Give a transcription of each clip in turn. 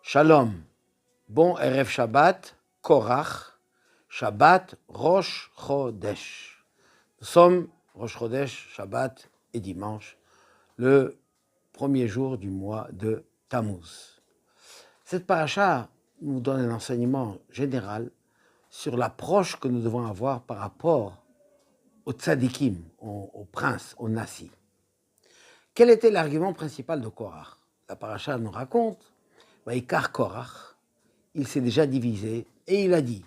Shalom, bon Erev Shabbat, Korach, Shabbat, Rosh Chodesh. Nous sommes Rosh Chodesh, Shabbat et dimanche, le premier jour du mois de Tammuz. Cette paracha nous donne un enseignement général sur l'approche que nous devons avoir par rapport aux tzadikim, aux princes, aux nassis. Quel était l'argument principal de Korach? La paracha nous raconte, Vaikar Korach, il s'est déjà divisé et il a dit,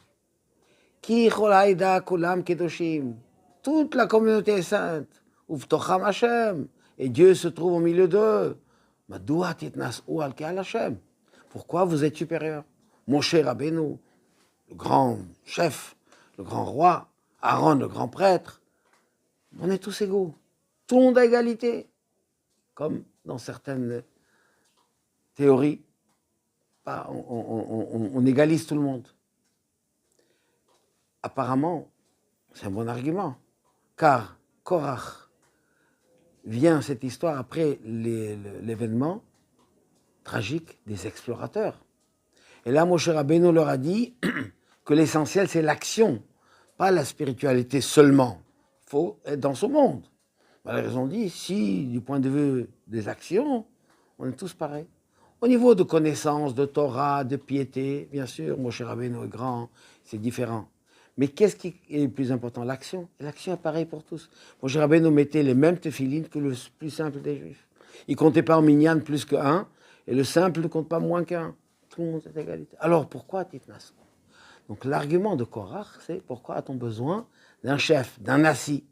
Ki cholaïda kulam kedoshim, toute la communauté est sainte, uvtocham Hashem, et Dieu se trouve au milieu d'eux. Madoua titnas'u al ke'al Hashem. Pourquoi vous êtes supérieur? Moshe Rabbeinu, le grand chef, le grand roi, Aaron, le grand prêtre, on est tous égaux. Tout le monde a égalité. Comme dans certaines théories, on égalise tout le monde. Apparemment, c'est un bon argument, car Korach vient cette histoire après l'événement tragique des explorateurs. Et là, Moshe Rabbeinu leur a dit que l'essentiel, c'est l'action, pas la spiritualité seulement. Il faut être dans ce monde. Alors, ils ont dit, si, du point de vue des actions, on est tous pareils. Au niveau de connaissance, de Torah, de piété, bien sûr, Moshe Rabbeinu est grand, c'est différent. Mais qu'est-ce qui est le plus important? L'action. Et l'action est pareille pour tous. Moshe Rabbeinu mettait les mêmes téphilines que le plus simple des Juifs. Il ne comptait pas en minyan plus qu'un, et le simple ne compte pas moins qu'un. Tout le monde est égalité. Alors pourquoi Titnas? Donc l'argument de Korach, c'est pourquoi a-t-on besoin d'un chef, d'un nassi?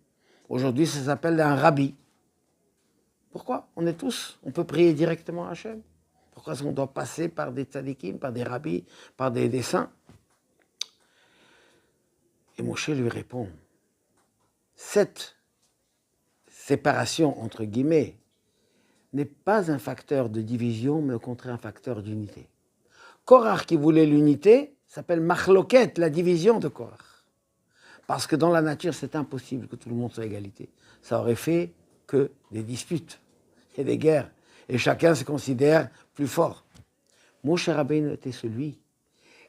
Aujourd'hui, ça s'appelle un rabbi. Pourquoi? On est tous, on peut prier directement à Hachem. Pourquoi est-ce qu'on doit passer par des tzadikim, par des rabbis, par des saints? Et Moshe lui répond, cette séparation, entre guillemets, n'est pas un facteur de division, mais au contraire un facteur d'unité. Korach qui voulait l'unité s'appelle machloket, la division de Korach. Parce que dans la nature, c'est impossible que tout le monde soit à égalité. Ça aurait fait que des disputes et des guerres. Et chacun se considère plus fort. Moshe Rabbeinu était celui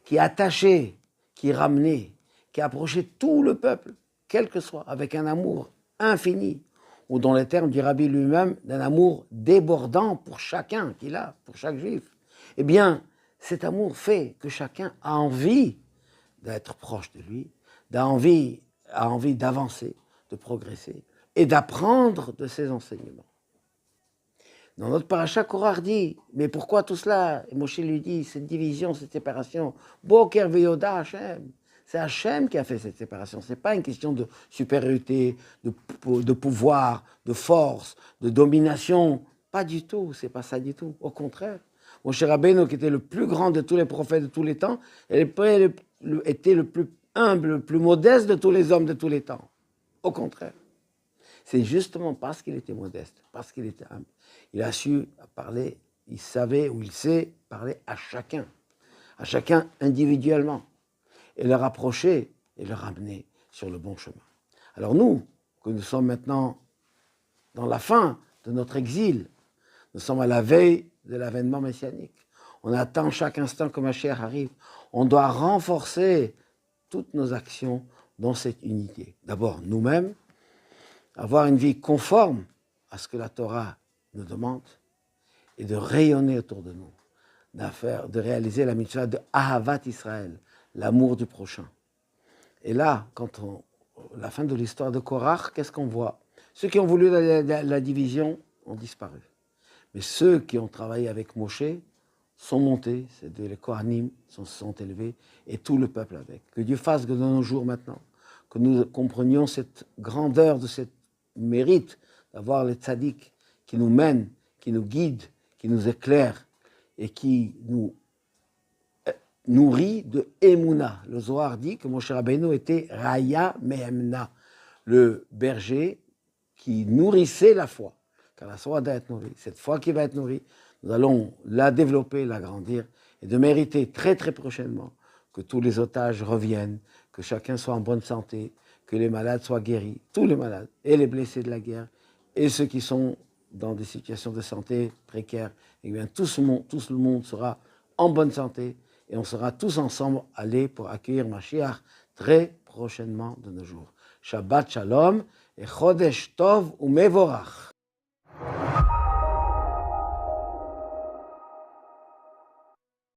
qui attachait, qui ramenait, qui approchait tout le peuple, quel que soit, avec un amour infini, ou dans les termes du rabbi lui-même, d'un amour débordant pour chacun qu'il a, pour chaque juif. Eh bien, cet amour fait que chacun a envie d'être proche de lui, a envie d'avancer, de progresser, et d'apprendre de ses enseignements. Dans notre paracha, Korach dit, mais pourquoi tout cela? Et Moshe lui dit, cette division, cette séparation, Boker veyoda Hashem. C'est Hashem qui a fait cette séparation. Ce n'est pas une question de supériorité, de pouvoir, de force, de domination. Pas du tout, c'est pas ça du tout. Au contraire, Moshe Rabbeinu, qui était le plus grand de tous les prophètes de tous les temps, était le plus humble, le plus modeste de tous les hommes de tous les temps. Au contraire. C'est justement parce qu'il était modeste, parce qu'il était humble. Il a su parler, il savait ou il sait parler à chacun individuellement, et le rapprocher et le ramener sur le bon chemin. Alors nous, que nous sommes maintenant dans la fin de notre exil, nous sommes à la veille de l'avènement messianique. On attend chaque instant que Mashiach arrive. On doit renforcer toutes nos actions dans cette unité. D'abord, nous-mêmes, avoir une vie conforme à ce que la Torah nous demande et de rayonner autour de nous, de réaliser la mitzvah de Ahavat Israël, l'amour du prochain. Et là, la fin de l'histoire de Korach, qu'est-ce qu'on voit? Ceux qui ont voulu la division ont disparu. Mais ceux qui ont travaillé avec Moshe sont montés, les Kohanim se sont élevés, et tout le peuple avec. Que Dieu fasse que de nos jours maintenant, que nous comprenions cette grandeur de cette mérite d'avoir les tzaddik qui nous mènent, qui nous guident, qui nous éclairent et qui nous nourrit de Emouna. Le Zohar dit que Moshe Rabbeinu était Raya Mehemna, le berger qui nourrissait la foi. Car la foi doit être nourrie. Cette foi qui va être nourrie, nous allons la développer, l'agrandir et de mériter très très prochainement que tous les otages reviennent, que chacun soit en bonne santé, que les malades soient guéris, tous les malades, et les blessés de la guerre, et ceux qui sont dans des situations de santé précaires, et bien tout le monde sera en bonne santé, et on sera tous ensemble allés pour accueillir Mashiach très prochainement de nos jours. Shabbat Shalom et Chodesh Tov u'Mevorach.